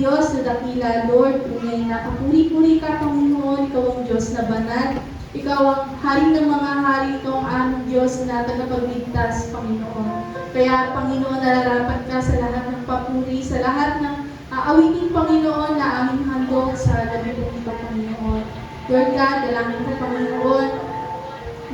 Diyos na dakila, Lord, tunay na kapuri-puri ka, Panginoon, ikaw ang Diyos na banal. Ikaw ang hari ng mga hari, ikaw ang aming Diyos na tagapagligtas, Panginoon. Kaya, Panginoon, nararapat ka sa lahat ng papuri, sa lahat ng awitin, Panginoon, na aming handog sa gabi po ito, Panginoon. Lord God, dalangin ko, Panginoon,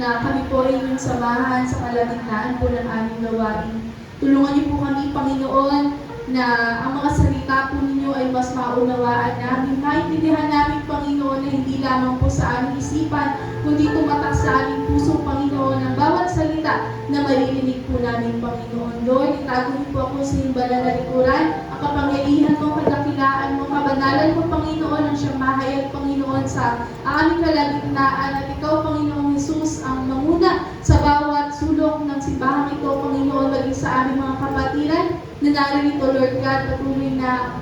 na kami po ay inyong samahan sa kalagitnaan po ng aming gawain. Tulungan niyo po kami, Panginoon, na ang mga salita po ninyo ay mas maunawaan namin. Maintindihan namin, Panginoon, na hindi lamang po sa aming isipan, kundi tumatak sa aming puso, Panginoon, ang bawat salita na maririnig po namin, Panginoon. Lord, itago niyo po ako sa iyong banal na likuran, ang kapangyarihan mo, kadakilaan mo, kabanalan mo, Panginoon, ang siyang mahayag, Panginoon, sa aming kalagitnaan. At ikaw, Panginoong Jesus, ang manguna sa bawat sulok ng simbahang ito, Panginoon, maging sa aming mga kapatiran na naririto, Lord God, patuloy na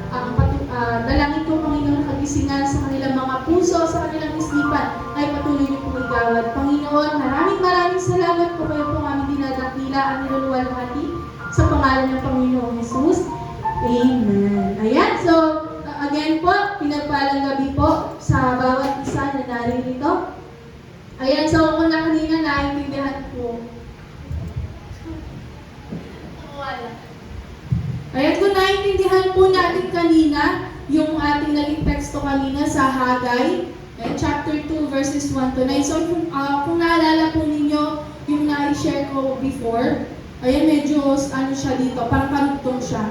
dalangin ko, Panginoon, kagisingan sa kanilang mga puso, sa kanilang isipan, ay patuloy niyo pong igawad. Panginoon, maraming salamat po kayo pong aming dinadakila, ang niluluwalhati sa pangalan ng Panginoong Jesus. Amen. Ayan, so, again po, pinagpalang gabi po sa bawat isa na naririto. Ayan, so kung na kanina naiintindihan po. Ayan, kung naiintindihan po natin kanina, yung ating naging teksto kanina sa Hagay, chapter 2, verses 1 to 9. So, kung naalala po ninyo yung na-share ko before, ayan, medyo siya dito, parang karugtong siya.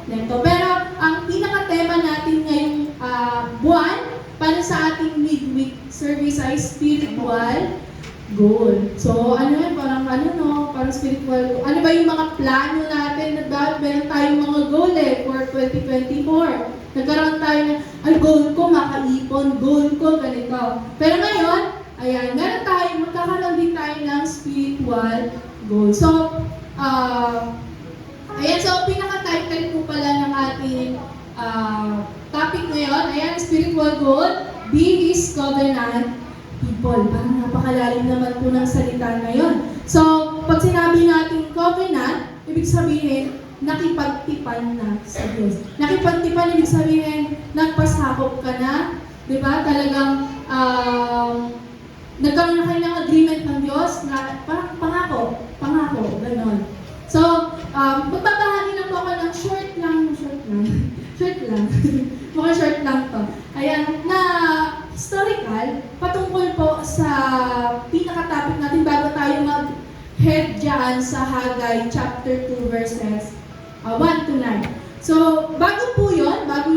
Nito. Pero, ang pinaka-tema natin ngayong buwan, para sa ating midweek service ay spiritual goal. So, ano yan? Parang spiritual goal. Ano ba yung mga plano natin? Meron tayong mga goal for 2024. Nagkaroon tayo ng, goal ko makaipon, goal ko ganito. Pero ngayon, ayan, magkakaroon din tayo ng spiritual goal. So, ayan, so pinaka-title po pala ng ating topic ngayon, ayan, spiritual goal, be His covenant people. Parang napakalalim naman po ng salita ngayon. So, pag sinabi natin covenant, ibig sabihin, nakipagtipan na sa Diyos. Nakipagtipan, ibig sabihin, nagpasakop ka na, di ba? Talagang, nagkaroon na kayo ng agreement ng Diyos na parang pangako, gano'n. So, magbabahagi lang po ako ng short lang. Mukhang short lang to. Ayan, na historical, patungkol po sa pinaka-topic natin bago tayo mag-head dyan sa Hagay, chapter 2, verses 1 to 9. So, bago po yun, bago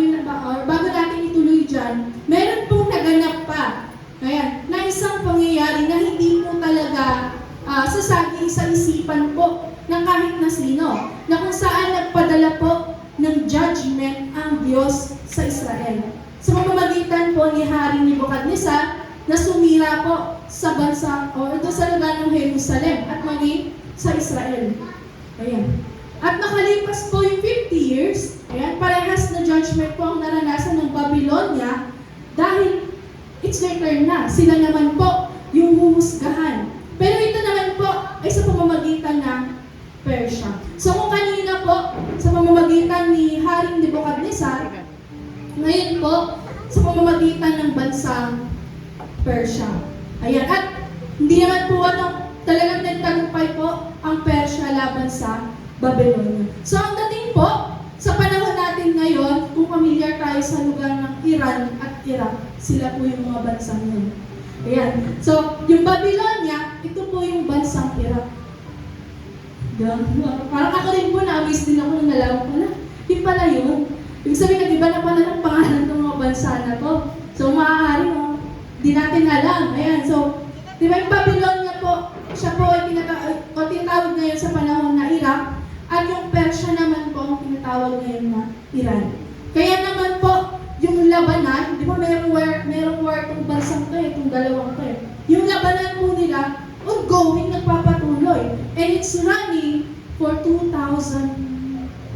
natin ituloy dyan, meron pong naganap pa. Ayan, na isang pangyayari na hindi po talaga sasagi sa isipan po ng kahit na sino, na kung saan nagpadala po ng judgment ang Diyos sa Israel. Sa pamamagitan po ni Haring Nebukadnezar na sumira po sa bansa o sa lugar ng Jerusalem at maging sa Israel. Ayan. At makalipas po yung 50 years, ayan, parehas na judgment po ang naranasan ng Babylonia dahil it's their turn na. Sila naman po yung huhusgahan. Pero ito naman po ay sa pamamagitan ng Persia. So kung kanina po, sa pamamagitan ni Haring Nebukadnezar, ngayon po, sa pamamagitan ng bansang Persia. Ayan, at hindi naman po talagang nagtagumpay po ang Persia laban sa Babylonia. So ang dating po, sa panahon natin ngayon, kung familiar tayo sa lugar ng Iran at Iraq, sila po yung mga bansang yun. Ayan, so yung Babylonia, ito po yung bansang Iraq. Parang ako rin po, na-amaze din ako nung nalaman ko na, yun pala yun. Ibig sabihin, nag-iba na pala ng pangalan ng mga bansa na to. So, maaari mo, di natin alam. Ayan, so, di ba yung Babylonia po, siya po ay tinatawag ngayon sa panahon na Iraq, at yung Persia naman po ang tinatawag ngayon na Iran. Kaya naman po, yung labanan, di ba merong war itong bansang to itong dalawang to Yung labanan po nila, ongoing, nagpapatuloy. And it's running for 2,000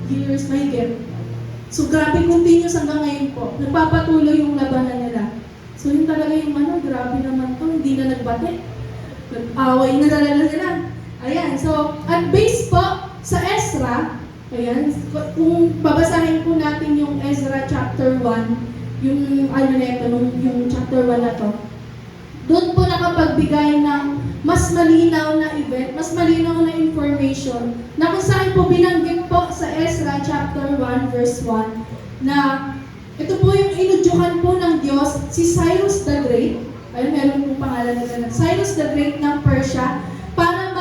years, mahigit. So, grabe, continuous hanggang ngayon po. Nagpapatuloy yung labanan nila. So, yun talaga yung grabe naman to, hindi na nagbate. Nag-away na talaga nila. Ayan, so, at base po sa Ezra, Ayan, kung babasahin po natin yung Ezra chapter 1, yung ano neto, yung chapter 1 na to, doon po nakapagbigay ng mas malinaw na event, mas malinaw na information, na kung saan po binanggit po sa Ezra chapter 1 verse 1, na ito po yung inudyukan po ng Diyos, si Cyrus the Great, ayun, meron pong pangalan na Cyrus the Great ng Persia, para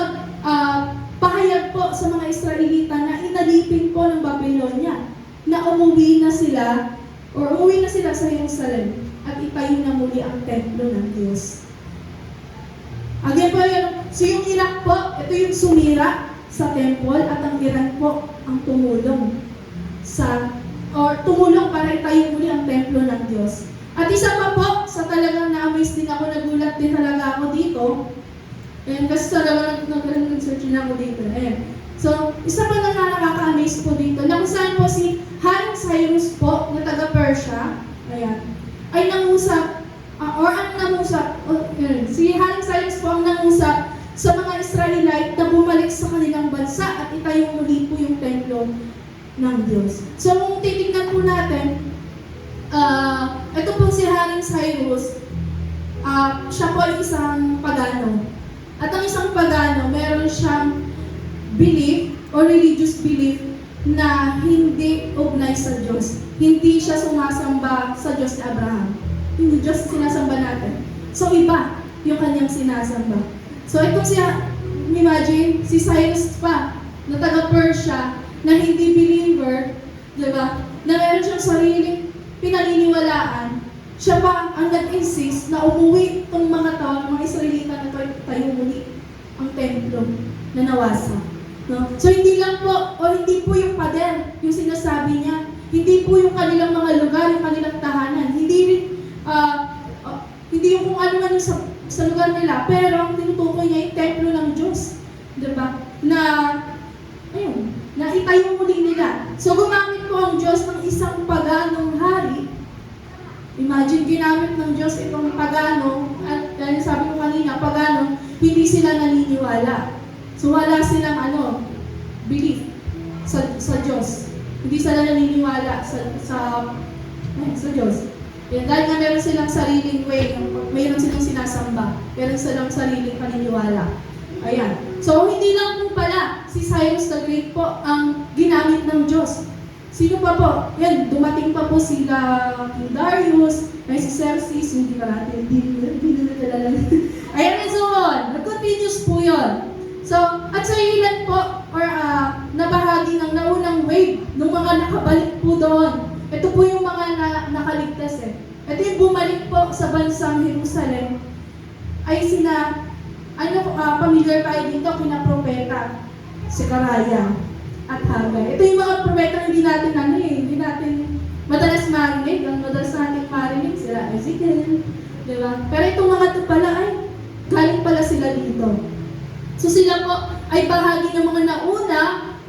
pahayag po sa mga Israelita na inalipin po ng Babylonia, na umuwi na sila sa Jerusalem at itayo na muli ang templo ng Diyos. Again po yun, so yung Iraq po, ito yung sumira sa temple at ang Iran po ang tumulong para itayo muli ang templo ng Diyos. At isa pa po, sa talagang na-amaze din ako, nagulat din talaga ako dito. Ayan, kasi talagang nag-search din ako dito. Ayan. So, isa pa na nakaka-amaze po dito, na kung saan po si Haring Cyrus po, na taga-Persia, ayan, ay nangusap, si Haring Cyrus po ang nangusap sa mga Israelite na bumalik sa kanilang bansa at itayo muli po yung templo ng Diyos. So, kung titignan po natin, ito po si Haring Cyrus, siya po ay isang pagano. At ang isang pagano, meron siyang belief o religious belief na hindi ugnay sa Diyos. Hindi siya sumasamba sa Diyos ni Abraham. Hindi Diyos sinasamba natin. So, iba yung kanyang sinasamba. So, itong imagine, si Cyrus pa, na taga-Persia, na hindi believer, diba? Na meron siyang sariling pinaniniwalaan, siya pa ang nag-insist na umuwi itong mga tao, mga Israelita na tayo muli ang templo na nawasa. No? So hindi lang po, o hindi po yung pader, yung sinasabi niya, hindi po yung kanilang mga lugar, yung kanilang tahanan, hindi yung kung ano man yung sa lugar nila, pero ang tinutukoy niya yung templo ng Diyos. Diba? Na itayo muli nila. So gumamit po ang Diyos ng isang paganong hari. Imagine, ginamit ng Diyos itong pagano, at dahil sabi ko kanina, pagano, hindi sila naniniwala. So wala silang belief sa Diyos. Hindi sila naniniwala sa Diyos. Yan, dahil nga meron silang sariling way, meron silang sinasamba, meron silang sariling paniniwala. Ayan. So hindi lang po pala si Cyrus the Great po ang ginamit ng Diyos. Sino pa po? Yan, dumating pa po sila King Darius, ay si Xerxes, hindi pa natin, hindi na talaga. Ayan, and so on. Nag-continuous po yun. So, at sa ilan po, or nabahagi ng naunang wave, ng mga nakabalik po doon. Ito po yung mga nakaligtas eh. Ito yung bumalik po sa bansang Jerusalem, ay familiar tayo dito, kina-propeta, si Karaya at Hagay. Ito yung mga propeta hindi natin madalas marinig. Ang madalas natin marinig sila Ezekiel, di ba? Pero itong mga ito pala ay galing pala sila dito. So sila po ay bahagi ng mga nauna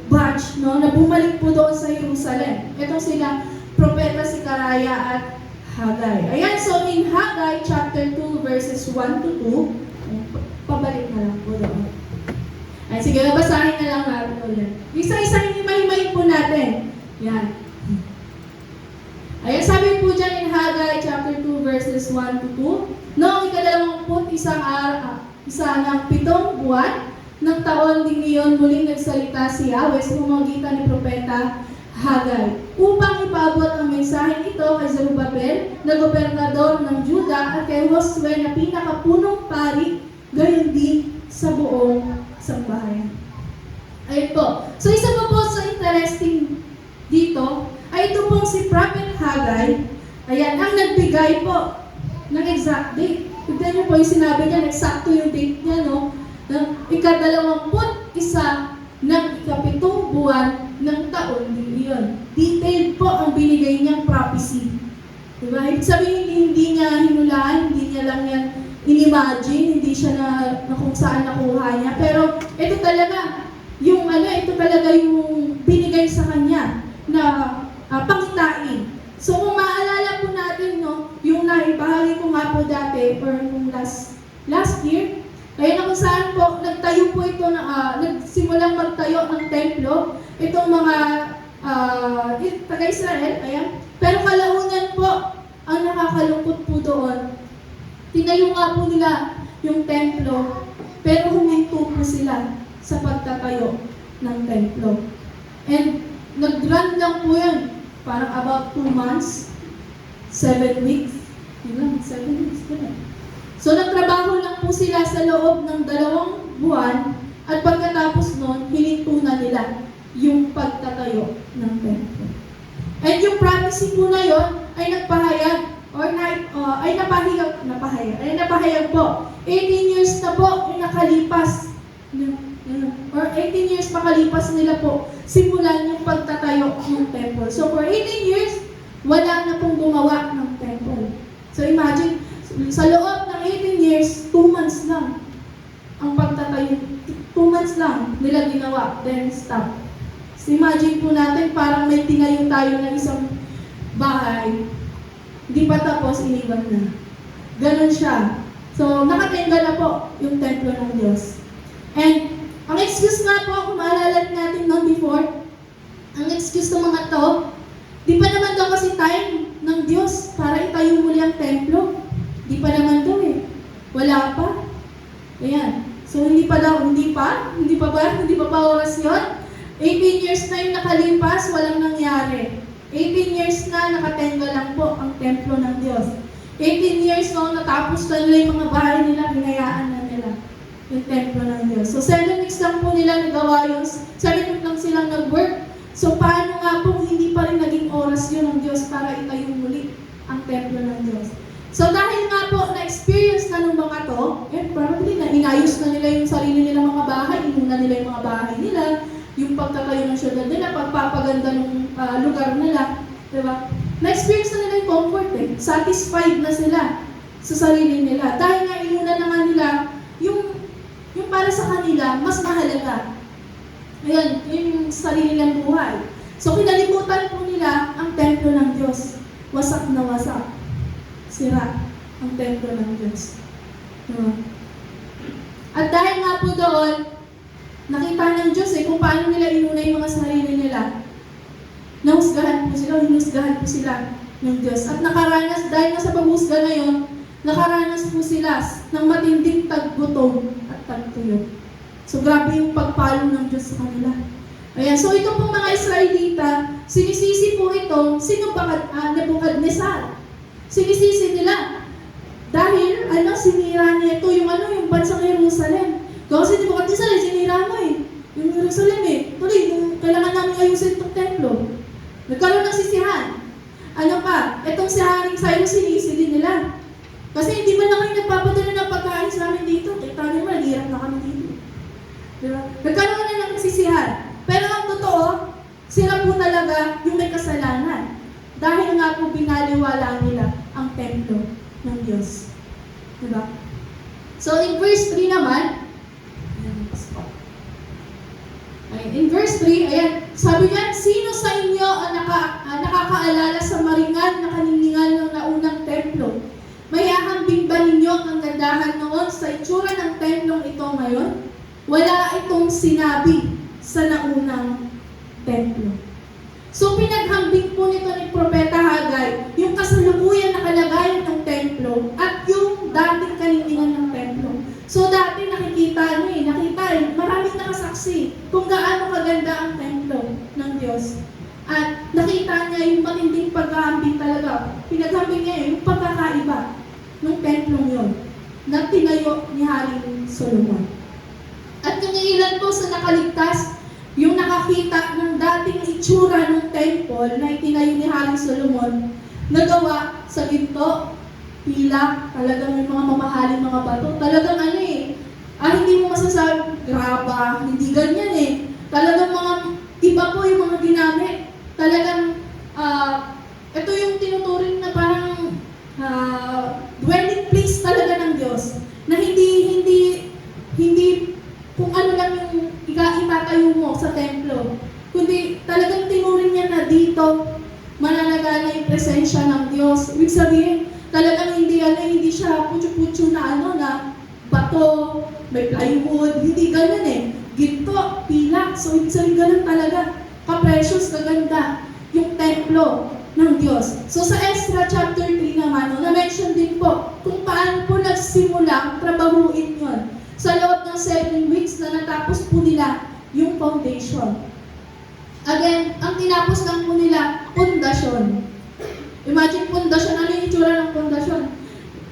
batch, no, na bumalik po doon sa Jerusalem. Itong sila propeta si Karaya at Hagay. Ayan, so in Hagay chapter 2 verses 1 to 2, pabalik na lang po doon. Ay, sige, basahin na lang natin ulit. Isa-isang himay-himay po natin. Yan. Ayan, sabi po dyan in Haggai chapter 2 verses 1 to 2, noong ika-21 ng 7 buwan ng taon din ngayon muling nagsalita si Yahweh sa pamamagitan ni Propeta Haggai upang ipaabot ang mensaheng ito kay Zerubbabel na gobernador ng Juda at kay Josue na pinakapunong pari, gayon din sa buong sambahayan. Ayun po. So isa pa po sa interesting dito ay ito pong si Prophet Haggai. Ayan, ang nagbigay po ng exact date. Tignan niyo po yung sinabi niya, eksakto yung date niya, no? Ng ika-21 ng ika-7 buwan ng taon din yun. Detailed po ang binigay niyang prophecy. Diba? Ibig sabihin, hindi niya hinulaan, hindi niya lang yan in-imagine, hindi siya na kung saan nakuha niya. Pero ito talaga yung binigay sa kanya na pangitain. So kung maalala po natin, no, yung naibahagi ko nga po dati or yung last year, kaya na kung saan po nagtayo po ito nagsimulang magtayo ng templo itong mga taga-Israel, ayan. Pero kalaunan po, ang nakakalungkot po doon, tinayo nga po nila yung templo, pero huminto po sila sa pagtatayo ng templo. And nag-run lang po yan, parang about 2 months, 7 weeks. Yun lang, 7 weeks po na. So nagtrabaho lang po sila sa loob ng 2 buwan, at pagkatapos nun, hininto na nila yung pagtatayo ng templo. And yung prophecy po na yun ay nagpahayag napahayag po. 18 years na po yung nakalipas. Or 18 years makalipas nila po simulan yung pagtatayo ng temple. So for 18 years, wala na pong gumawa ng temple. So imagine, sa loob ng 18 years, 2 months lang ang pagtatayo. 2 months lang nila ginawa, then stop. So imagine po natin, parang may tinayo tayo ng isang bahay, hindi pa tapos, iniwan na. Ganon siya. So, nakatinggal na po yung templo ng Diyos. And, ang excuse nga po, kung maalala natin noon before, ang excuse ng mga to, di pa naman daw kasi time ng Diyos para itayo muli ang templo. Di pa naman daw eh. Wala pa. Ayan. So, hindi pa oras yun. 18 years na yung nakalipas, walang nangyari. 18 years na, nakatenga lang po ang templo ng Diyos. 18 years no, natapos na nila yung mga bahay nila, hinayaan na nila yung templo ng Diyos. So 7 weeks lang po nila nagawa yun, 7 weeks lang silang nag-work. So paano nga po hindi pa rin naging oras yun ng Diyos para itayo muli ang templo ng Diyos. So dahil nga po na-experience na ng mga to, probably na inayos na nila yung sarili nila mga bahay, inuna nila yung mga bahay nila, yung pagtatayo ng syudad nila, pagpapaganda ng lugar nila, diba? Na-experience na nila yung comfort satisfied na sila sa sarili nila. Dahil nga inuna na nga nila, yung para sa kanila, mas mahalaga. Ayan, yung sarili nilang buhay. So kinalimutan po nila ang templo ng Diyos. Wasak na wasak. Sira ang templo ng Diyos. Diba? At dahil nga po doon, nakita ng Diyos kung paano nila inuna yung mga sarili nila. Hinusgahan po sila ng Diyos. At nakaranas, dahil nga sa paghusga na yun, nakaranas po sila ng matinding taggutom at tagtuyot. So grabe yung pagpalo ng Diyos sa kanila. Ayan, so ito pong mga Israelita, sinisisi po ito, sino ba Nebuchadnezzar? Sinisisi nila. Dahil, sinira niya ito, yung bansang Jerusalem. Kasi Nebuchadnezzar, sinira mo yung Jerusalem Tuloy, kailangan namin ayusin itong templo. Nagkaroon ng sisihan. Itong si Haring Cyrus, sinisi din nila. Kasi hindi man lang kayo nagpapadala ng pagkain sa amin dito. Kita niyo naman, naghihirap na kami dito. Diba? Nagkaroon na ng sisihan. Pero ang totoo, sila po talaga yung may kasalanan. Dahil nga po binaliwala nila ang templo ng Diyos. Diba? So in verse 3 naman, in verse 3, ayan, sabi niya, sino sa inyo ang nakakaalala sa maringan na kaniningan ng naunang templo? May ahambing ba ninyo ang gandahan noon sa itsura ng templong ito ngayon? Wala itong sinabi sa naunang templo. So pinaghambing po nito ni Propeta Haggai yung kasalukuyan na kalagayan ng templo at yung dating kaniningan ng templo. So dati nakita maraming nakasaksi kung gaano kaganda ang templo ng Diyos. At nakita niya yung matinding paghahambing talaga. Pinaghambing niya yung pagkakaiba ng templong yun na tinayo ni Haring Solomon. At yung ilan po sa nakaligtas, yung nakakita ng dating itsura ng temple na itinayo ni Haring Solomon, nagawa sa ginto, pilak, talagang may mga mamahaling mga bato. Talagang hindi mo masasabi, graba, hindi ganyan Talagang mga iba po yung mga ginamit. Talagang, ito yung tinuturing na parang dwelling place talaga ng Diyos. Na hindi kung ano lang yung itatayo mo sa templo. Kundi talagang tinuring niya na dito mananagana yung presensya ng Diyos. Ibig sabihin, talagang hindi siya putyo-putyo na na bato, may plywood, hindi ganun Ginto, pilak. So ibig sabihin ganun talaga ka-precious, kaganda yung templo ng Diyos. So sa Ezra chapter 3 naman, na-mention din po kung paano po nagsimula trabahuin yon. Sa loob ng 7 weeks na natapos po nila yung foundation. Again, ang tinapos lang po nila, pundasyon. Imagine pundasyon, ano yung itsura ng pundasyon?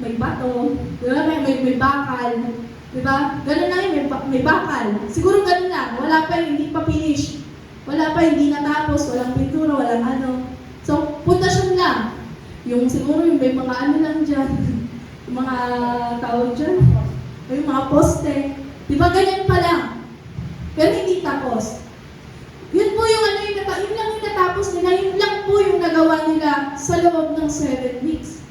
May bato, diba? May bakal, diba? Ganun lang yun, may bakal. Siguro ganun lang, wala pa, hindi pa finish. Wala pa, hindi natapos, walang pintura, walang ano. So, pundasyon lang. Yung siguro yung may mga ano lang dyan, yung mga tawag dyan, yung mga poste. Diba ganyan pa lang? Pero hindi tapos. Yun po yung ano yung yun lang yung natapos nila, yun lang po yung nagawa nila sa loob ng 7 weeks.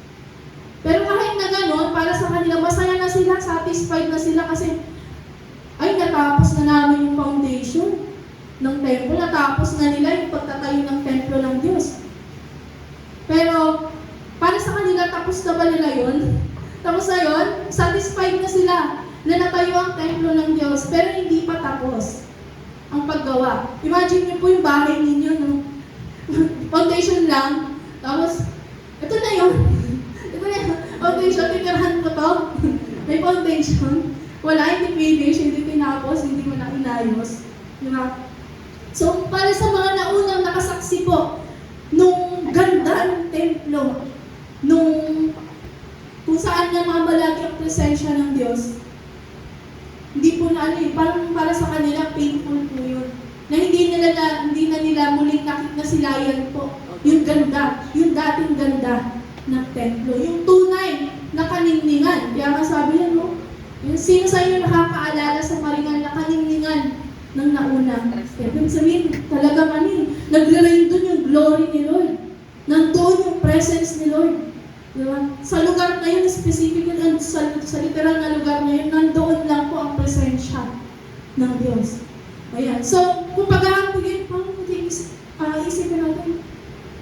Pero kahit na gano'n, para sa kanila, masaya na sila, satisfied na sila kasi ay natapos na namin yung foundation ng templo, natapos na nila yung pagtatayo ng templo ng Diyos. Pero para sa kanila, tapos na ba nila yun? Tapos na yun, satisfied na sila na natayo ang templo ng Diyos, pero hindi pa tapos ang paggawa. Imagine niyo po yung bahay ninyo, no? Foundation lang, tapos, ito na yun. Ito na yun. Foundation, tinirahan ko to. May foundation. Wala, hindi finish, hindi tinapos, hindi mo na inayos. Diba? So, para sa mga naunang nakasaksi po, nung ganda ng templo, nung kung saan na mamalagi ang presensya ng Diyos, hindi po na ano parang para sa kanila painful po yun. Na hindi na nila muling nakasilayan po yung ganda, yung dating ganda ng templo. Yung tunay na kaningningan. Kaya nga sabi yan, no? Yung sino sa inyo nakakaalala sa maringan na kaningningan ng nauna? Ibig sabihin, talagang nagre-rain doon yung glory ni Lord. Nandoon yung presence ni Lord. Diba? Sa lugar na yun, specifically sa literal na lugar na yun, nandoon lang po ang presensya ng Diyos. Ayan. So, kung pag-aambigin, isipin natin,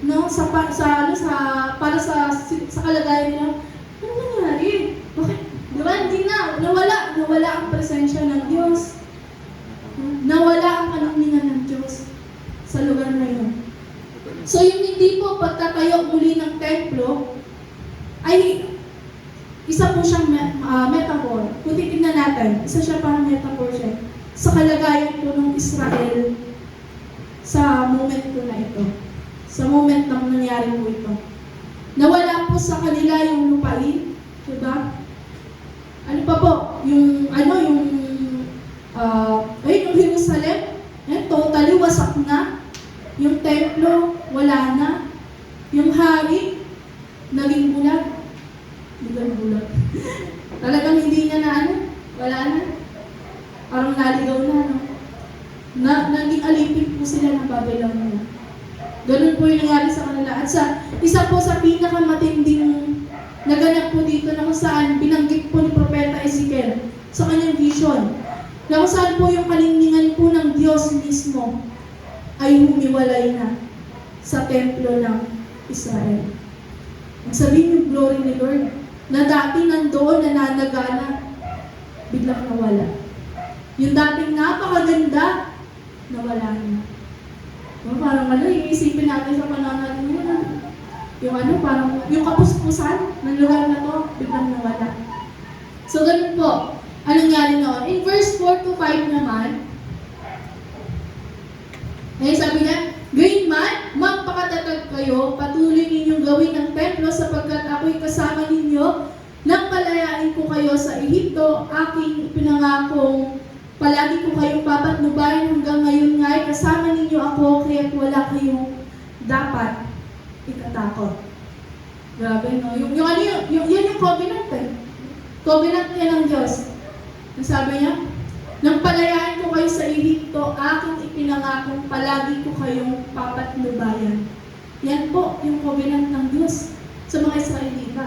no, para sa kalagayan nila, ano nangyari? Bakit? Diba? Hindi na. Nawala ang presensya ng Diyos. Nawala ang kanangningan ng Diyos sa lugar na yun. So, yung hindi po pagtatayo muli ng templo, ay isa po siyang metaphor. Kung titignan natin, isa siya parang metaphor siya sa kalagayan po ng Israel sa moment po na ito. Sa moment na nangyari po ito. Nawala po sa kanila yung lupain, diba? Ano pa po? Yung Jerusalem, totally wasak na. Yung templo, wala na. Yung hari, naging bulag. Bulag. Talagang hindi niya wala na. Parang naligaw na, no? Naging alipin po sila ng Babylon. Ganun po yung nangyari sa kanila. At isa po sa pinakamatinding naganap po dito na kung saan binanggit po ni Propeta Ezekiel sa kanyang vision. Na kung saan po yung kaningningan po ng Diyos mismo ay humiwalay na sa templo ng Israel. Ang sabihin yung glory ni Lord, na dati nandoon, nananagana, biglang nawala. Yung dating napakaganda, nawala na. Parang iisipin natin sa pananal nila. Parang yung kapuspusan ng lugar na to, biglang nawala. So, ganun po. Anong nangyari noon? In verse 4 to 5 naman, sabi niya, "Gayunman, magpakatatag kayo, patuloy ninyong gawin ang templo sapagkat ako'y kasama ninyo nang palayain ko kayo sa Ehipto, aking pinangakong palagi ko kayong papatnubayan hanggang ngayon nga'y kasama ninyo ako, kaya't wala kayong dapat ikatakot." Grabe, no? Yan yung covenant Covenant niya ng Diyos. Sabi niya, "Nang palayain ko kayo sa Ehipto, aking ipinangakong palagi ko kayong papatnubayan." Yan po yung covenant ng Diyos sa mga Israelita.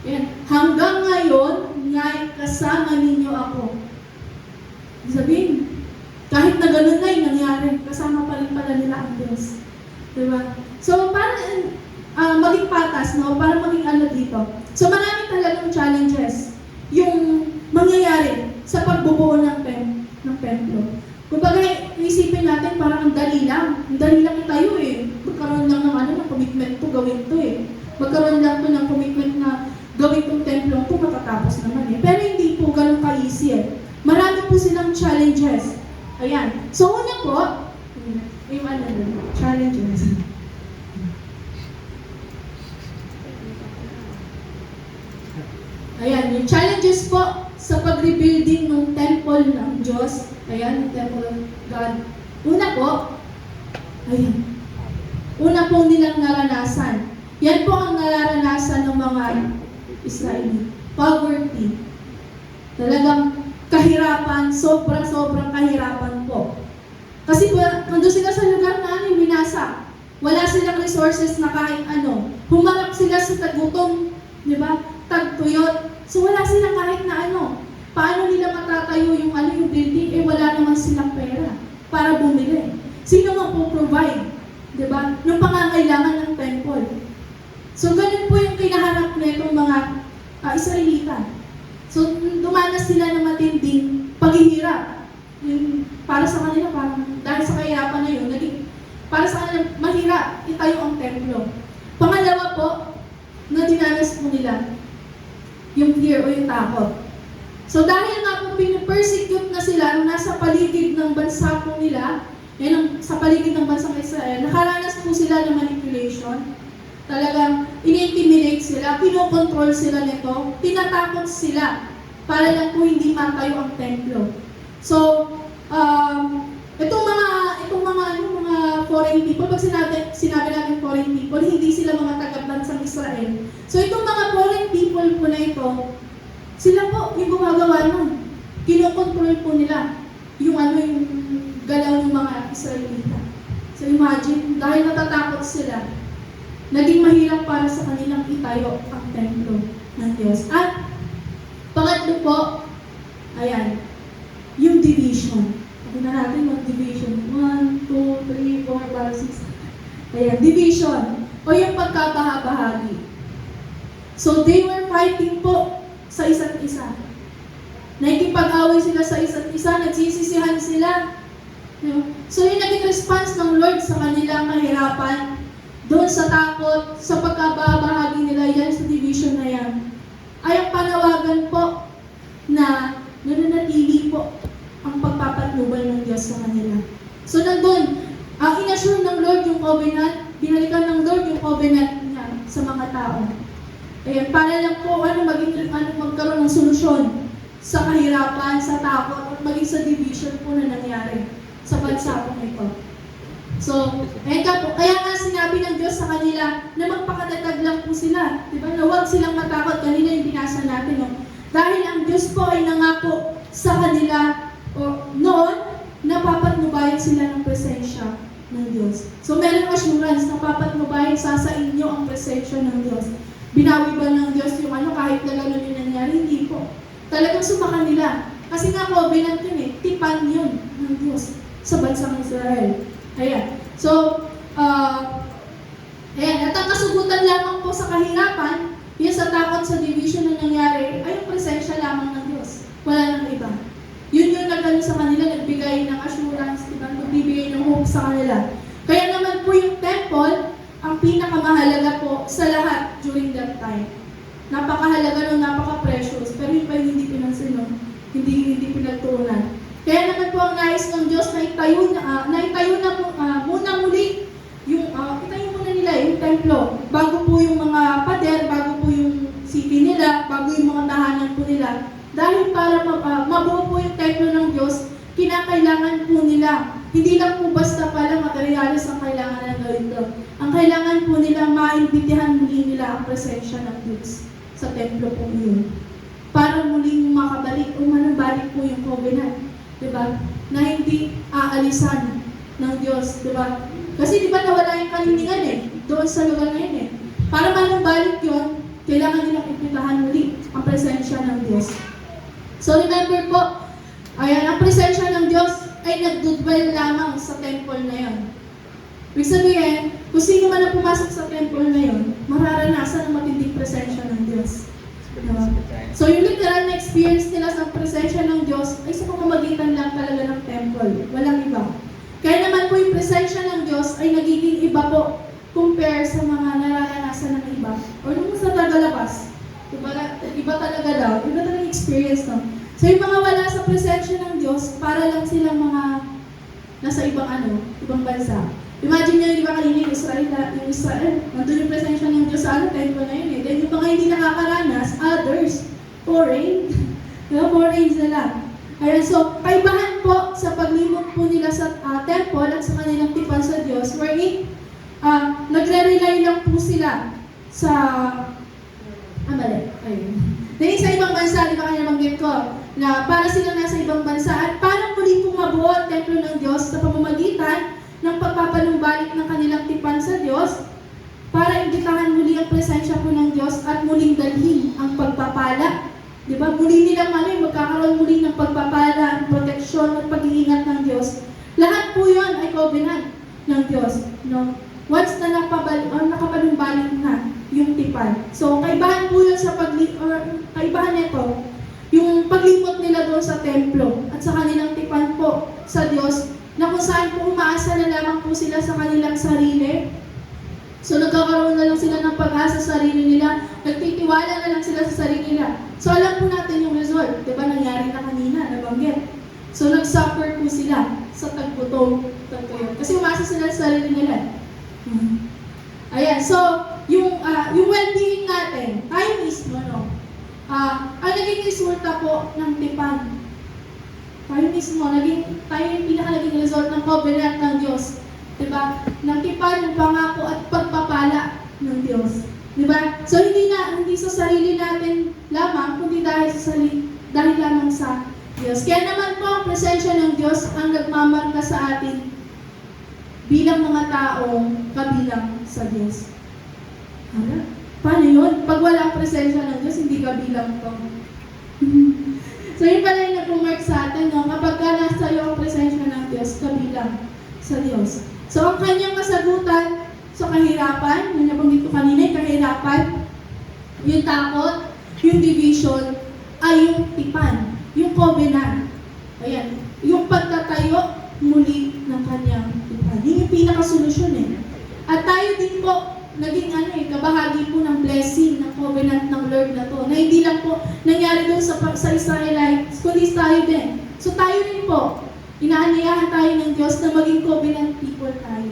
Yan. Hanggang ngayon, nga'y kasama ninyo ako. Sabihin, kahit na ganun na yung nangyari, kasama pa rin pala nila ang Diyos. Diba? So, para maging patas, no? Para maging dito. So, marami talagang challenges yung mangyayari sa pagbubuo ng templo. Kumbaga, isipin natin parang ang dali lang. Ang dali naman eh. Pero hindi po ganun ka-easy eh. Marami po silang challenges. Ayan. So, una po, yung challenges. Ayan, yung challenges po sa pag-rebuilding ng temple ng Diyos. Ayan, yung temple of God. Una po, ayan. Una po nilang naranasan. Yan po ang nararanasan ng mga Israeli. Poverty. Talagang kahirapan, sobrang kahirapan po. Kasi nandun sila sa lugar na binasa. Wala silang resources na kahit ano. Humarap sila sa tagutom, di ba? Tagtuyot. So wala silang kahit na ano. Paano nila matatayo yung building? Eh wala naman silang pera para bumili. Sino mag-provide? Di ba? Yung pangangailangan ng temple. So ganun po yung kinahanap na itong mga Israelita. So dumanas sila ng matinding paghihirap. Yung, para sa kanila, dahil sa kahirapan na yun, para sa kanila, mahirap itayo ang templo. Pangalawa po, na dinanas po nila, yung fear o yung takot. So dahil nga po pinipersecute na sila nung nasa paligid ng bansa po nila, sa paligid ng bansang Israel, nakaranas po sila ng manipulation. Talagang in-intimidate sila, pinokontrol sila nito, tinatakot sila para lang po hindi matayo ang templo. So, itong mga foreign people, pag sinabi natin foreign people, hindi sila mga taga-bansang Israel. So, itong mga foreign people po na ito, sila po yung gumagawa nun. Kinokontrol po nila yung galaw ng mga Israelita. So, imagine, dahil natatakot sila, naging mahirap para sa kanilang itayo ang templo ng Diyos. At, pangatlo po, ayan, yung division. Sabi na natin mag-division. 1, 2, 3, 4, 5, 6. Ayan, division. O yung pagkabahabahagi. So, they were fighting po sa isa't isa. Nakikipag-away sila sa isa't isa, nagsisisihan sila. So, yung naging response ng Lord sa kanilang kahirapan, doon sa takot, sa pagkababahagi nila yan, sa division na yan, ay ang panawagan po na nananatili po ang pagpapatnubay ng Diyos sa kanila. So nandun, inassure ng Lord yung covenant, binalikan ng Lord yung covenant niya sa mga tao. Ayan, para lang po magkaroon ng solusyon sa kahirapan, sa takot, at maging sa division po na nangyari sa bansa po ito. So, kaya nga sinabi ng Diyos sa kanila na magpakatatag lang po sila. Diba? Na huwag silang matakot. Kanina yung binasa natin. No? Dahil ang Diyos po ay nangako sa kanila noon na papatnubayan sila ng presensya ng Diyos. So, meron assurance na papatnubayan sa inyo ang presensya ng Diyos. Binawi ba ng Diyos yung kahit na gano'n yung nangyari? Hindi po. Talagang sumaka nila. Kasi nga covenant yun eh. Tipan yun ng Diyos sa bansang Israel. Ayan. So, ayan. At ang kasugutan lamang po sa kahirapan, yung sa takot sa division na nangyari, ay yung presensya lamang ng Diyos. Wala nang iba. Yun yung nagano sa kanila, nagbigay ng assurance, diba? Nagbibigay ng hope sa kanila. Kaya naman po yung temple, ang pinakamahalaga po sa lahat during that time. Napakahalaga nun, napaka-precious, pero yun pa yung hindi pinansin, no? Hindi pinagtuunan. Kaya naman po ang nais ng Diyos na itayo na po muna muli yung itayo muna nila yung templo. Bago po yung mga pader, bago po yung city nila, bago yung mga tahanan po nila. Dahil para mabuo po yung templo ng Diyos, kinakailangan po nila. Hindi lang po basta pala materialis ang kailangan na gawin doon. Ang kailangan po nila maimbitihan muli nila ang presensya ng Diyos sa templo po yun. Para muling makabalik o manabalik po yung covenant. Diba? Na hindi aalisan ng Diyos, diba? Kasi diba nawala yung kalinigan doon sa lugar na yun Para manubalik yun, kailangan nilang ipitahan muli ang presensya ng Diyos. So remember po, ayan, ang presensya ng Diyos ay nagdudwell lamang sa temple na yun. Ibig sabihin, kung sino man ang pumasok sa temple na yun, mararanasan ang matinding presensya ng Diyos. Diba? So yung literal na experience nila sa presensya ng Diyos ay sa pamamagitan lang talaga ng temple. Walang iba. Kaya naman po yung presensya ng Diyos ay nagiging iba po compare sa mga nararanasan ng iba. O nung sa tagalabas. Diba? iba talaga daw, iba talaga experience, no? So yung mga wala sa presensya ng Diyos, para lang silang mga nasa ibang bansa. Imagine nyo, di ba kanina yung Israel, nandun yung presensya ng Diyos sa temple na yun eh. Then yung mga hindi nakakaranas, others, foreign, diba, foreign sila. Ayan, so, kaibahan po sa paglimot po nila sa temple at sa kanilang tipan sa Diyos, wherein, nagre-rely lang po sila sa, mali, ayun. Then sa ibang bansa, di ba kanya banggit ko, na para sila nasa ibang bansa at parang muli pong mabuo ang templo ng Diyos sa pamamagitan ng pagpapanumbalik ng kanilang tipan sa Diyos para imbitahan muli ang presensya po ng Diyos at muling dalhin ang pagpapala. Di ba? Muli nilang magkakaroon muli ng pagpapala, proteksyon at pag-iingat ng Diyos. Lahat po yun ay covenant ng Diyos. No? Once na nakapanumbalik na yung tipan. So, kaibahan po yun sa kaibahan nito, yung paglimot nila doon sa templo at sa kanilang tipan po sa Diyos, na kung saan po umaasa na lamang po sila sa kanilang sarili. So, nagkakaroon na lang sila ng pag-asa sa sarili nila, nagtitiwala na lang sila sa sarili nila. So, alam po natin yung result. Diba, nangyari na kanina, nabanggit. So, nag-suffer po sila sa tagputong yun. Kasi umaasa sila sa sarili nila. Ayan, so, yung well-being natin, tayo mismo, no? Ang naging resulta po ng tipan. Tayo mismo, tayo yung pinaka-naging result ng covenant ng Diyos. Diba? Ng tipan, ng pangako at pagpapala ng Diyos. Diba? So, hindi sa sarili natin lamang, kundi dahil lamang sa Diyos. Kaya naman po, ang presensya ng Diyos ang nagmamarka sa atin bilang mga taong kabilang sa Diyos. Ano? Paano yun? Pag wala ang presensya ng Diyos, hindi kabilang to. So, yun pala yung nag-mark sa atin, no? Kapag ka nasa iyo ang presensya ng Diyos, kabilang sa Diyos. So, ang kanyang kasagutan sa kahirapan, yung nabanggit ko kanina, yung kahirapan, yung takot, yung division, ay yung tipan, yung covenant. Ayan, yung pagtatayo muli ng kanyang tipan. Yun yung pinakasolusyon eh. At tayo din po, naging kabahagi po ng blessing ng covenant ng Lord na to. Na hindi lang po nangyari doon sa Israelites, kundi tayo din. So tayo rin po, inaanyayahan tayo ng Diyos na maging covenant people tayo.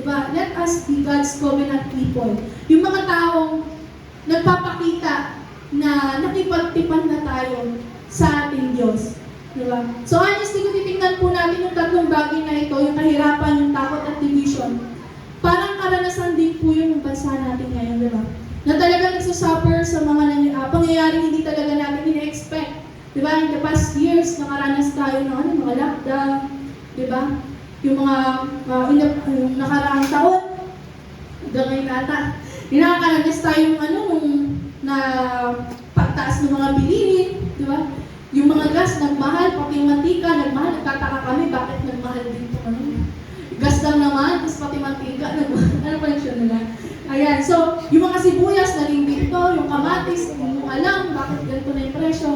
Diba? Let us be God's covenant people. Yung mga taong nagpapakita na nakipagtipan na tayo sa ating Diyos. Diba? So honestly, kung titingnan po natin yung tatlong bagay na ito, yung kahirapan, yung takot at division, parang karanasan din po yun yung bansa natin ngayon, di ba? Na talagang nagsusuffer sa mga pangyayaring hindi talaga natin ina-expect. Di ba? In the past years, nakaranas tayo ng mga lockdown, di ba? Yung mga yung nakaraang taon, hanggang ngayon ata, nakakaranas tayo nung na pagtaas ng mga bilihin, di ba? Yung mga gas nagmahal, pati yung mantika nagmahal, nagtataka kami, bakit nagmahal din ito gas lang naman, tapos pati mantika, ano pa siya nila? Ayan, so, yung mga sibuyas, naging dito, yung kamatis, hindi mo alam, bakit ganito na yung presyo.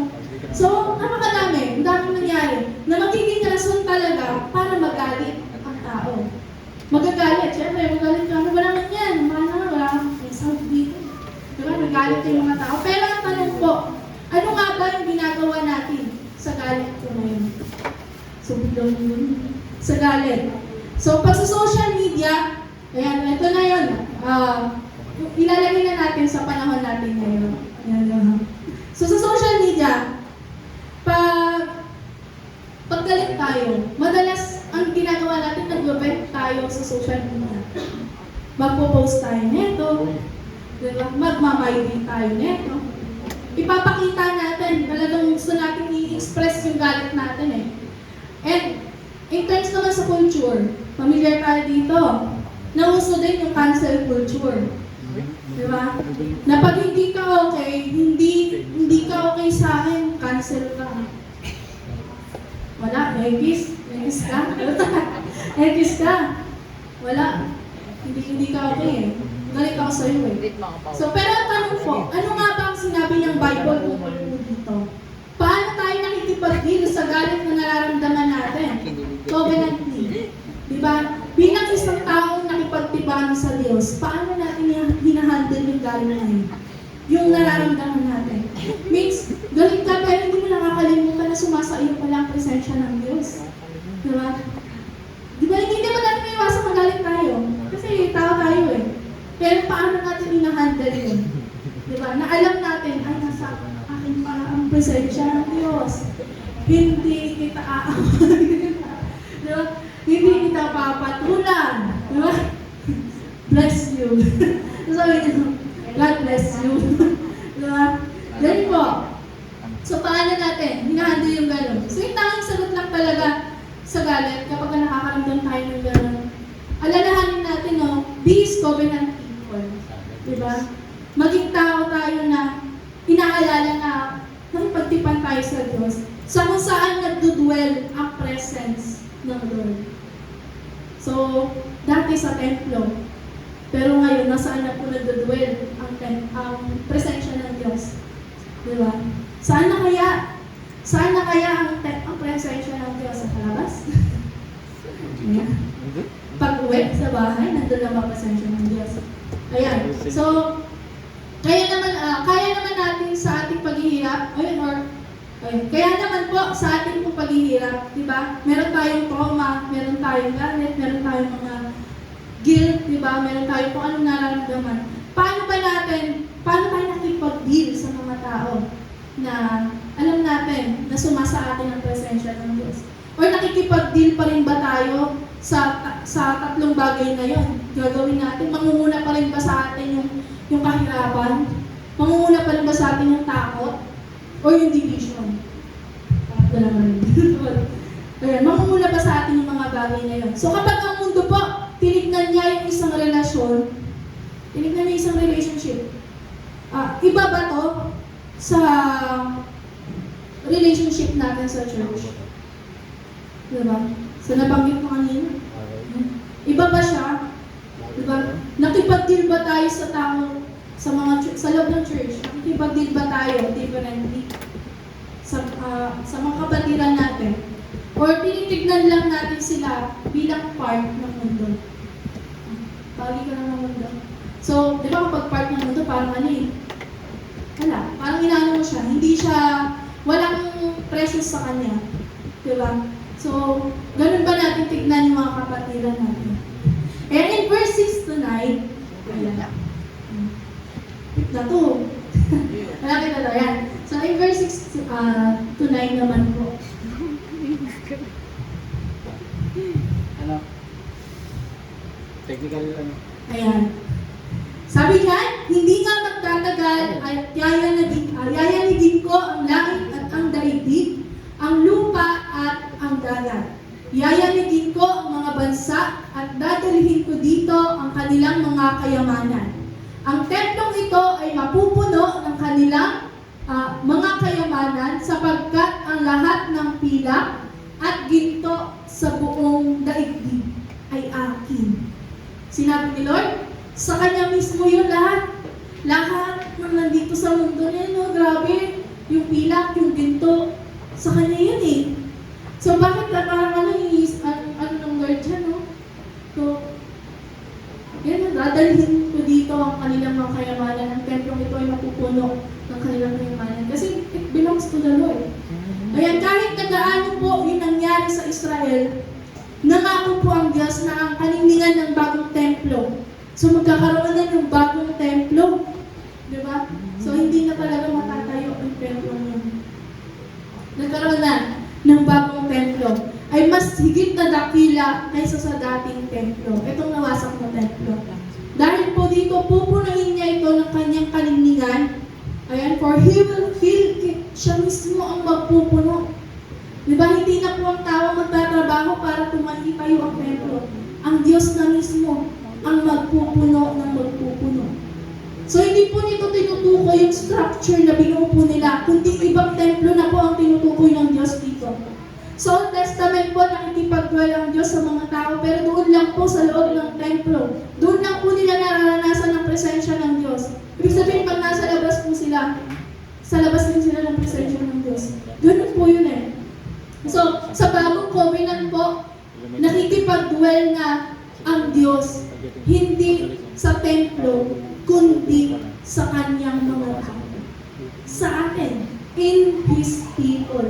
So, napakadami, ang daming nangyari, na magiging rason talaga para magalit ang tao. Magagalit, syempre, magalit ka, ano ba naman yan? Wala kang sound dito. Diba, nagalit yung mga tao. Pero ang tanong po, ano nga ba yung ginagawa natin sa galit ko ngayon? So, biglang yun, sa galit. So, pag sa social media, ayan, ito na yun. Ilalagay na natin sa panahon natin ngayon. Ayan, so, sa social media, pag galit tayo, madalas ang ginagawa natin, nag-vent tayo sa social media. Magpo-post tayo neto, diba? Magmamigrate tayo neto. Ipapakita natin, talagang gusto natin i-express yung galit natin eh. And, in terms naman sa culture, familiar tayo dito, nauso din yung cancel culture. Diba? Na pag hindi ka okay, hindi ka okay sa akin, cancel ka. Wala, egis ka. Egis ka. Wala. Hindi ka okay eh. Galit ako sa'yo eh. So, pero ang tanong po, ano nga ba ang sinabi niyang Bible tungkol dito? Paano tayo nakikipag-deal sa galit na nararamdaman natin? Covenantly. Diba? Bilang isang taong nakipagtibahan sa Diyos, paano natin hinahandle yung galit na yun? Yung nararamdaman natin. Means, galing ka pero hindi mo nakakalimutan na sumasaiyo pala ang presensya ng Diyos. Diba? Di ba, hindi naman natin may iwasan magalit tayo. Kasi tao tayo eh. Pero paano natin ina-handle yun? Diba? Na alam natin, ay nasa akin pala ang presensya ng Diyos. Hindi kita aaman. Diba? Hindi kita papatulan. Diba? Bless you. Sabi niyo, God bless you. Diba? Ganun po. So, paano natin? Hinahandle yung gano'n. So, yung tanging sagot lang talaga sa galit kapag nakakaramdam tayo ng gano'n. Alalahanin natin, no? Be His covenant people. Diba? Maging tao tayo na inaalala na nakipagtipan tayo sa Diyos sa kung saan nagdudwell ang presence ng Lord. So, dati sa templo. Pero ngayon, nasaan na po nagdudwell ang presensya ng Diyos? Diba? Saan na kaya? Saan na kaya ang presensya ng Diyos? Sa palabas? Ayan. Pag-uwi sa bahay, nandun lang ang presensya ng Diyos. Ayan. So, kaya naman natin sa ating paghihirap, kaya naman po sa ating pong paghihirap, diba? Meron tayong trauma, meron tayong galit, meron tayong mga guilt, diba? Meron tayong kung anong nararamdaman. Paano tayo nakipag-deal sa mga tao na alam natin na sumasa atin ang presensya ng Diyos? Or nakikipag-deal pa rin ba tayo sa tatlong bagay na yon? Gagawin natin, mangunguna pa rin ba sa atin yung kahirapan? Mangunguna pa rin ba sa atin yung takot? O yung division? Dala pa rin. Ayan, mangunguna ba sa atin yung mga bagay na yon? So kapag ang mundo po, tinignan niya yung isang relasyon, tinignan niya isang relationship, iba ba to sa relationship natin sa church? Diba? So nabanggit mo kanina. Iba ba siya? Diba? Nakipag-deal ba tayo sa tao sa loob ng church? Nakipag-deal ba tayo differently sa mga kapatiran natin? Or tinitignan lang natin sila bilang part ng mundo? Pagi ka na ng mundo. So, di ba kapag part ng mundo, parang ano eh? Wala. Parang inaano mo siya. Hindi siya, walang precious sa kanya. Di ba? So, ganun ba natin tignan yung mga kapatiran natin? And in verse 6 to 9, ayan. Na to. Malapit na to, yan. So, in verse 6 to 9 naman po. Ano? Technical ano? Ayan. Sabi diyan, hindi nga magtatagal at yayanigin ko ang langit at ang daigdig, ang lupa at ang dagat. Yayanigin ko ang mga bansa at dadalhin ko dito ang kanilang mga kayamanan. Ang templong ito ay mapupuno ng kanilang mga kayamanan sapagkat ang lahat ng pilak at ginto sa buong daigdig ay akin. Sinabi ni Lord, sa Kanya mismo yun lahat. Lahat ng nandito sa mundo niya, no? Grabe, yung pilak, yung ginto, sa Kanya yun eh. So bakit parang ano ng Lord dyan, no? So, yan, dadalhin ko dito ang kanilang mga kayamanan. Ang templong ito ay mapupuno ng kanilang kayamanan. Kasi it belongs to the Lord. Ayan, kahit na gaano po yung nangyari sa Israel, nangako po ang Diyos na ang kanindigan ng bagong templo. So magkakaroon na ng bagong templo. Diba? So hindi na talaga matatayo ang templo niya. Nagkaroon na ng bagong templo. Ay mas higit na dakila kaysa sa dating templo. Itong nawasak na templo. Dahil po dito, pupunuin niya ito ng kanyang kanindigan. Ayan, for He will fill it. Siya mismo ang magpupuno. Diba, hindi na po ang tao magtatrabaho para itayo ang templo. Ang Diyos na mismo ang magpupuno ng magpupuno. So, hindi po nito tinutukoy yung structure na binuo po nila, kundi ibang templo na po ang tinutukoy ng Diyos dito. Sa Old Testament po, nakikipag-dwell ang Diyos sa mga tao, pero doon lang po sa loob ng templo. Doon lang po nila nararanasan ang presensya ng Diyos. Ibig sabihin, pag nasa labas po sila, sa labas din sila ng presensya ng Diyos. Ganun po yun eh. So, sa bagong covenant po, nakikipag-dwell na ang Diyos, hindi sa templo, kundi sa kanyang mga tao. Sa His people.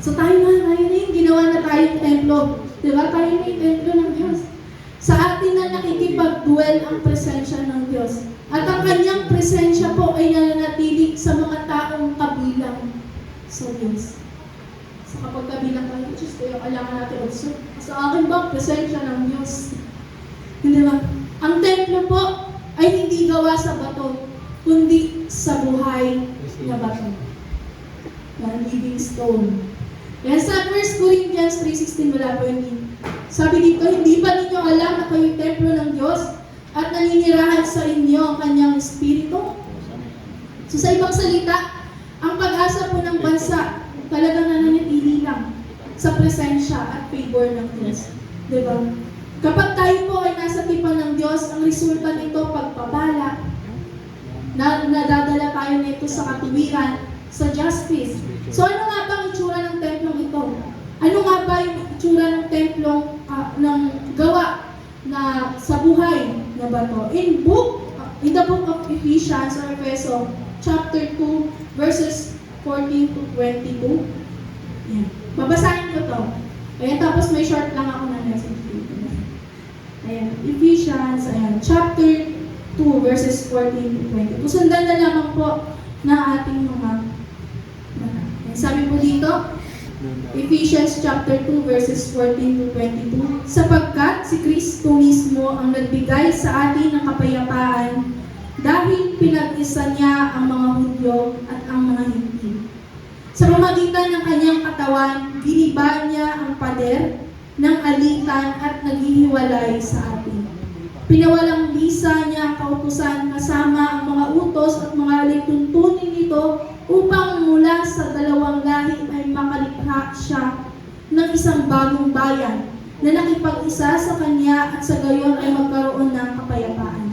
So tayo na yung ginawa na tayong templo. Diba? Tayo na yung templo ng Diyos. Sa atin na nakikipag-dwell ang presensya ng Diyos. At ang kanyang presensya po ay nananatili sa mga taong kabilang sa Diyos. Sa kapag kabilang tayo, Diyos, kaya kailangan natin also. Sa akin ba, presensya ng Diyos? Hindi ba? Ang templo po ay hindi gawa sa bato, kundi sa buhay na bato. Na living stone. Yan sa 1 Corinthians 3:16, wala po yun. Sabi dito, hindi ba ninyo alam na kayo'y templo ng Diyos at naninirahan sa inyo ang kanyang Espiritu? So sa ibang salita, ang pag-asa po ng bansa talagang nananatili lang sa presensya at favor ng Diyos. Diba? Kapag tayo po ay nasa tipan ng Diyos, ang resulta nito pagpapala, nadadala tayo nito sa katuwiran, sa justice. So ano nga ba ang itsura ng templong ito? Ano nga ba yung itsura ng templong ng gawa na sa buhay na bato? In the book of Ephesians or Efeso, chapter 2, verses 14 to 22. Yan. Babasahin ko to. Ayan, tapos may short lang ako na message dito. Ayan, Ephesians, ayan, chapter 2, verses 14 to 22. Sundan na lamang po na ating mga sabi po dito, Ephesians chapter 2 verses 14 to 22, sapagkat si Kristo mismo ang nagbigay sa atin ng kapayapaan dahil pinag-isa niya ang mga Hudyo at ang mga Hindi. Sa pamamagitan ng kanyang katawan, giniba niya ang pader ng alitan at naghihiwalay sa atin. Pinawalang bisa niya ang kautusan kasama ang mga utos at mga alituntunin nito upang mula sa dalawang lahi ay makalikha siya ng isang bagong bayan na nakipag-isa sa kanya at sa gayon ay magkaroon ng kapayapaan.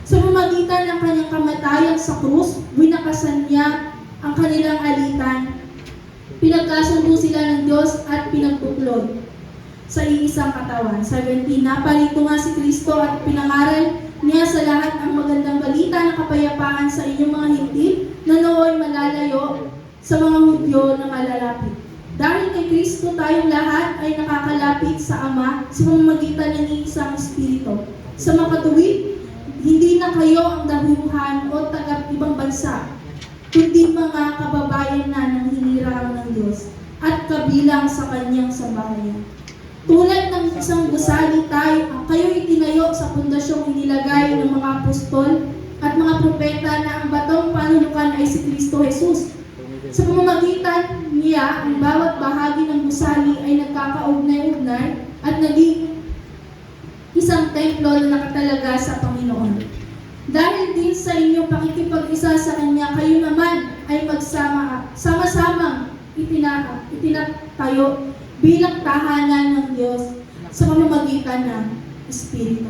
Sa pamamagitan ng kanyang kamatayan sa krus, winakasan niya ang kanilang alitan. Pinagkasundo sila ng Diyos at pinagtuklod sa iisang katawan. 17, napalito nga si Kristo at pinangaral niya sa lahat ang magandang balita ng kapayapaan sa inyong mga hintil na nooy malalayo sa mga Hudyo na malalapit. Dahil kay Kristo tayong lahat ay nakakalapit sa Ama sa pamamagitan ng iisang Espiritu. Sa makatuwid, hindi na kayo ang dahuhan o taga-ibang bansa, kundi mga kababayan na ng hinirang ng Diyos at kabilang sa kanyang sambahayan. Tulad ng isang gusali tayo, kayo itinayo sa pundasyong inilagay ng mga apostol at mga propeta na ang batong panulukan ay si Kristo Jesus. Sa pamamagitan niya, ang bawat bahagi ng gusali ay nagkakaugnay-ugnay at naging isang templo na nakatalaga sa Panginoon. Dahil din sa inyong pakikipag-isa sa Kanya, kayo naman ay sama-samang itinatayo bilang tahanan ng Diyos sa pamamagitan ng Espiritu.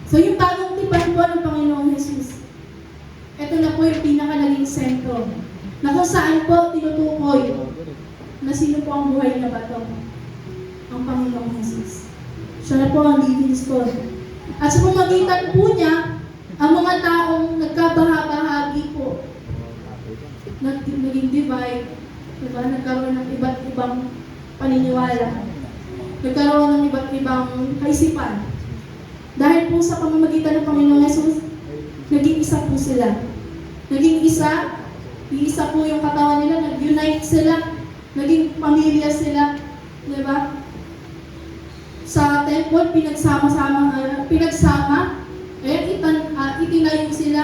So yung bagong tipan po ng Panginoong Jesus, ito na po yung pinaka-naging sentro na kung saan po tinutukoy na sino po ang buhay na bato, ang Panginoong Jesus. Siya na po ang living stone. At sa pamamagitan po niya, ang mga taong nagkabahabahagi po, naging divide, diba? Nagkaroon ng iba't ibang paniniwala, nagkaroon ng iba't ibang kaisipan. Dahil po sa pamamagitan ng Panginoong Jesus, naging isa po sila. Naging isa, iisa po yung katawan nila, nag-unite sila, naging pamilya sila, di ba? Sa temple, pinagsama, itinayo sila,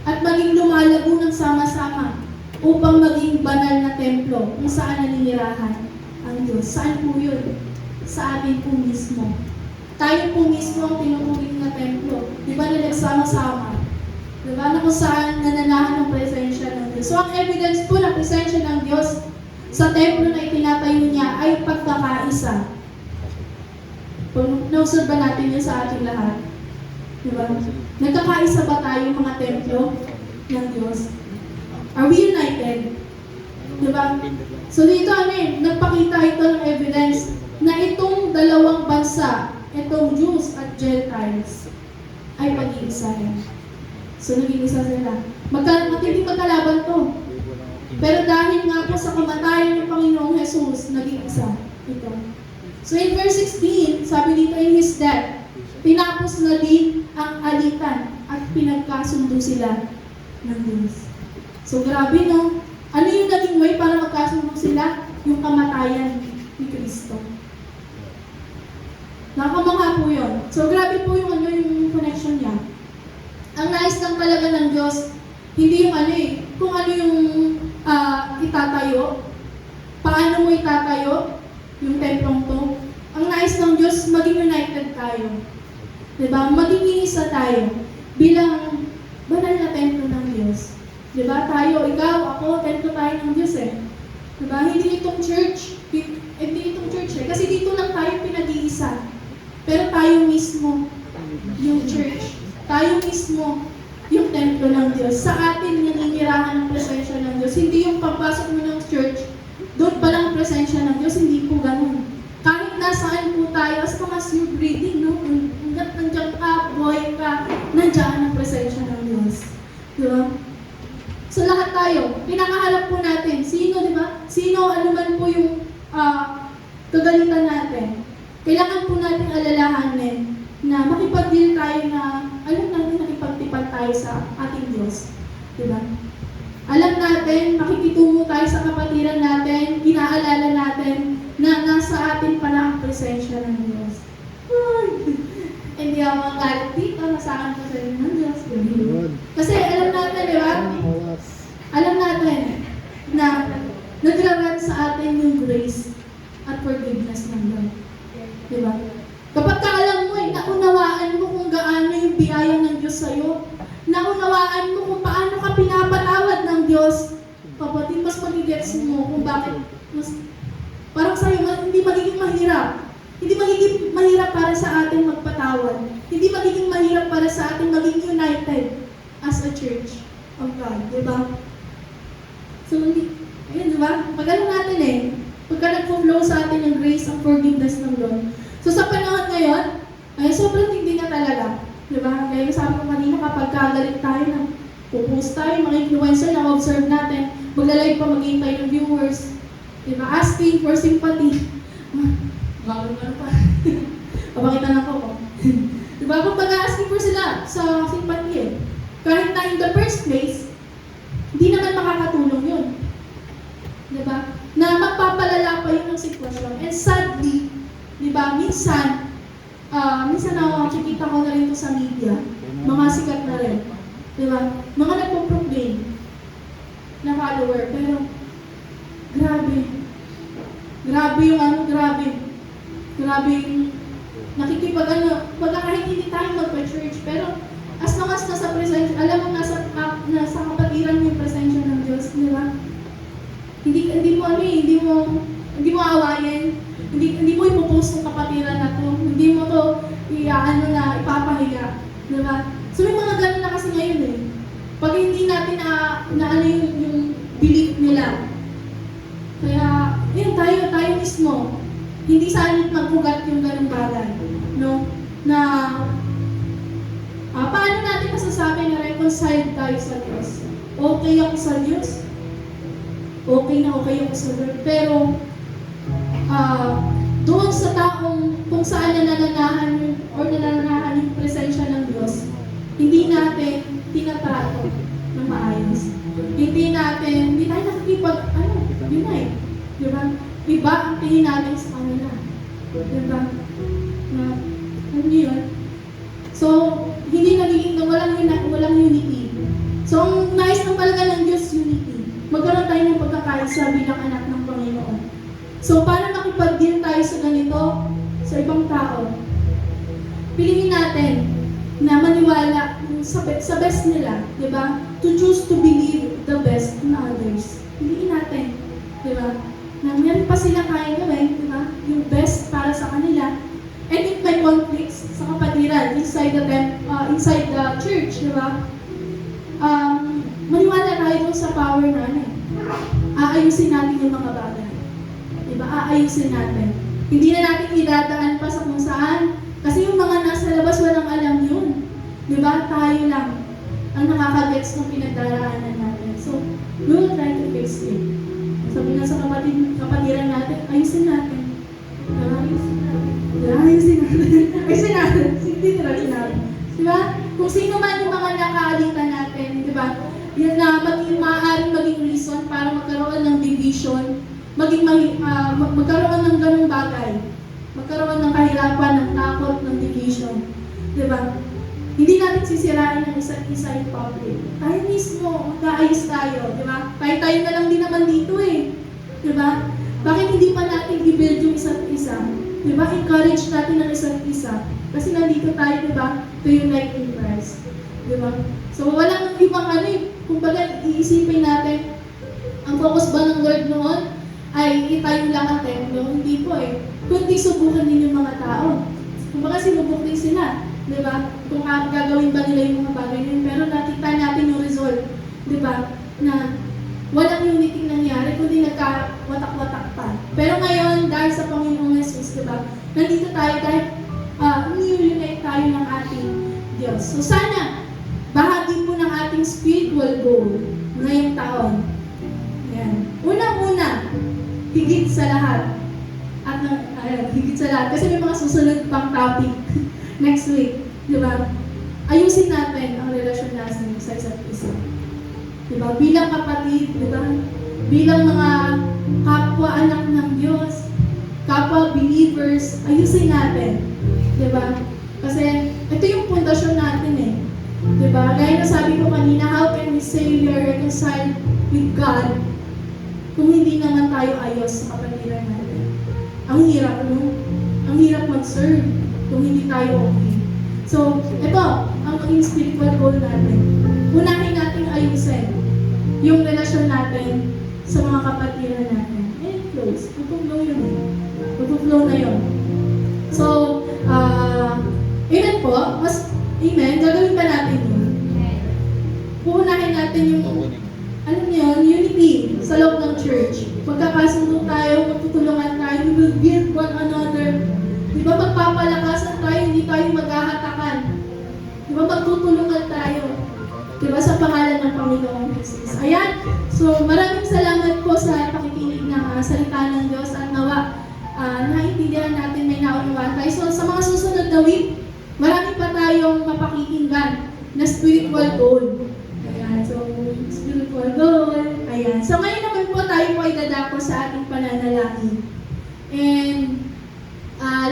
at maging lumalago ng sama-sama upang maging banal na templo kung saan naninirahan ang Diyos. Saan po yun? Sa atin po mismo. Tayo po mismo ang tinuturing na templo. Di ba na nagsama-sama? Di ba na kung saan nananahan ang presensya ng Diyos. So ang evidence po na presensya ng Diyos sa templo na itinatayo niya ay pagkakaisa. Kung nausad ba natin yun sa ating lahat? Di ba? Nagkakaisa ba tayo mga templo ng Diyos? Are we united? Diba? So dito nagpakita ito ng evidence na itong dalawang bansa, itong Jews at Gentiles, ay pag-iisa rin. So naging isa sila. Matindi magkalaban to. Pero dahil nga po sa kamatayan ng Panginoong Jesus, naging isa. Ito. So in verse 16, sabi dito, in His death, tinapos na din ang alitan at pinagkasundo sila ng Diyos. So grabe, no? Ano yung naging way para magkasundo sila? Yung kamatayan ni Kristo. Nakamangha po yun. So grabe po yung connection niya. Ang nais lang talaga ng Diyos, hindi yung kung ano yung itatayo, paano mo itatayo yung templong to. Ang nais ng Diyos, maging united tayo. Diba? Maging isa tayo bilang banal na templo ng Diyos. Diba? Tayo, ikaw, ako, templo tayo ng Diyos eh. Diba? Hindi itong church. Hindi itong church eh. Kasi dito lang tayo pinag-iisa. Pero tayo mismo, yung church. Tayo mismo, yung templo ng Diyos. Sa atin, naninirahan ng presensya ng Diyos. Hindi yung pagpasok mo ng church, doon pa lang ang presensya ng Diyos. Hindi po ganun. Kahit nasaan po tayo, as long as you're breathing, no? Hanggat nandiyan ka, buhay ka, nandiyan ang presensya ng Diyos. Diba? So lahat tayo, pinakaharap po natin, sino, di ba? Sino, ano man po yung kagalitan natin. Kailangan po natin alalahanin na makipag-deal tayo na alam natin nakipagtipan tayo sa ating Diyos. Diba? Alam natin, makikitungo tayo sa kapatiran natin, inaalala natin na nasa atin pala ang presensya ng Diyos. Ay, hindi ako magalit dito, nasa akin po sa inyo ng Diyos. Kasi alam natin, di ba? Alam natin na nagraran sa atin yung grace at forgiveness ng Lord. Diba? Kapag alam mo naunawaan mo kung gaano yung biyaya ng Diyos sa'yo, naunawaan mo kung paano ka pinapatawad ng Diyos, kapatid, mas magigets mo kung bakit, parang sa'yo, hindi magiging mahirap. Hindi magiging mahirap para sa atin magpatawad. Hindi magiging mahirap para sa atin maging united as a church of God. Diba? So, ayun, diba? Pag-ano natin pagka nag-flow sa atin yung grace and forgiveness ng Lord. So sa panahon ngayon, ay sobrang hindi na talaga. Diba? Kaya sabi ko kanina, kapag kagalit tayo, pupost tayo, mga influencer na observe natin, magla-live pa, maghihintay ng viewers. Diba? Asking for sympathy. Bakit ano pa? Papakita na ko. Diba? Kung pag-asking for sila sa sympathy kahit na in the first place, hindi naman makakatulong yun. Diba? Na magpapalala pa yun ng sitwasyon. And sadly, diba, minsan nakikita ko na rin ito sa media, mga sikat na rin. Diba? Mga nagpo-proclaim na follower, pero grabe. Grabe yung grabe yung pagka kahit hindi tayo magpa-church, pero as long as nasa presensya, alam mo, nasa kapatiran mo yung presensya ng Diyos, diba? Hindi mo awayin, hindi mo ipopost ng kapatiran na to, hindi mo to ipapahiga, diba? So may mga ganun na kasi ngayon pag hindi natin na yung belief nila. Kaya, yun, tayo mismo, hindi sanit magbugat yung ganung bagay, no? Na, paano natin masasabi na reconcile tayo sa Diyos? Okay ako sa Diyos? Okay ako sa Lord. Pero, doon sa taong kung saan nananahan yung presensya ng Diyos, hindi natin tinatrato ng maayos. Hindi tayo unite. Diba? Iba ang tingin natin sa kanila. Diba? Ano yun? So, hindi nagiging walang unity. So, ang nais ng talaga ng Diyos, unity. Magkaroon tayo ng pagkakaisa bilang anak ng Panginoon. So, para makipag-deal tayo sa ganito, sa ibang tao, piliin natin na maniwala sa best nila, di ba? To choose to believe the best in others. Piliin natin, di ba? Na meron pa sila kaya gawin, di ba? Yung best para sa kanila. And if may conflicts sa kapatiran inside the church, di ba? Maniwala tayo sa power na aayusin natin yung mga bagay. Diba? Aayusin natin. Hindi na natin idadaan pa sa kung saan. Kasi yung mga nasa labas, walang alam yun. Diba? Tayo lang ang nakakagets ng pinagdaraanan natin. So, we will try to fix is it. Sabi nga sa kapatiran natin, ayusin natin. Ayusin natin. Ayusin natin. Hindi nila sinabi. Diba? Kung sino man yung mga nakaalitan natin, diba? Yan na maaaring maging reason para magkaroon ng division, magkaroon ng ganung bagay. Magkaroon ng kahirapan, ng takot, ng division. Diba? Hindi natin sisirain ng isa't isa in public. Tayo mismo, mag-aayos tayo, di ba? Tayo na lang din naman dito eh. Di ba? Bakit hindi pa natin i-build yung isa't isa? Di ba? Encourage natin ang isa't isa. Kasi nandito tayo, di ba? To unite in Christ. Di ba? So, walang ibang ano eh. Kung baga, iisipin natin, ang focus ba ng Lord noon ay itayo lang ang templo? Hindi po eh. Kundi subukan din yung mga tao. Kung baga, sinubok din sila. Diba? Kung gagawin ba nila yung mga bagay yun, pero nakita natin yung result, diba? Na walang unity nangyari, kundi nagkawatak-watak pa. Pero ngayon, dahil sa Panginoong Jesus, diba? Nandito tayo dahil unite tayo ng ating Diyos. So sana, bahagi po ng ating spiritual goal ngayong taon. Yan. Unang-una, higit sa lahat. At higit sa lahat, kasi may mga susunod pang topic next week, di ba? Ayusin natin ang relasyon natin sa isa't isa. Di ba? Bilang kapatid, di ba? Bilang mga kapwa anak ng Diyos, kapwa believers, ayusin natin. Di ba? Kasi ito yung pundasyon natin eh. Di ba? Gaya na sabi ko kanina, how can we say we are reconciled with God kung hindi naman tayo ayos sa kapatiran natin? Ang hirap, no? Ang hirap mag-serve kung hindi tayo okay. So, ito, ang maging spiritual goal natin. Unahin natin ayusin yung relasyon natin sa mga kapatiran natin. And close. Pupuflow yun eh. Pupuflow na yun. So, amen po. Amen. Gagawin pa natin yun. Uunahin natin yung, alam niyo, unity sa loob ng church. Pagkakasundo tayo, magtutulungan tayo, we will build one another. Di ba magpapalakasan tayo, hindi tayo maghahatakan. Di ba magtutulungan tayo. Di ba sa pangalan ng Panginoong Jesus. Ayan. So maraming salamat po sa pakikinig ng salita ng Diyos at nawa naiintindihan natin, may naunawaan tayo. So sa mga susunod na week, marami pa tayong mapakikinggan na spiritual goal. Ayan. So spiritual goal. Ayan. So ngayon naman po tayo po ay dadako sa ating pananalangin. And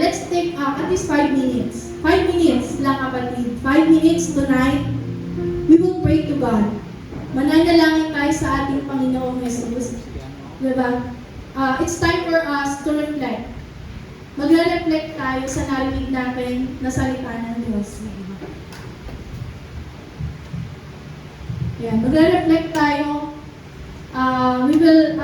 let's take at least 5 minutes. 5 minutes lang kapatid. 5 minutes tonight. We will pray to God. Mananalangin tayo sa ating Panginoong Jesus. Diba? It's time for us to reflect. Magre-reflect tayo sa narinig natin na salita ng Diyos. Yan. Magre-reflect tayo. We will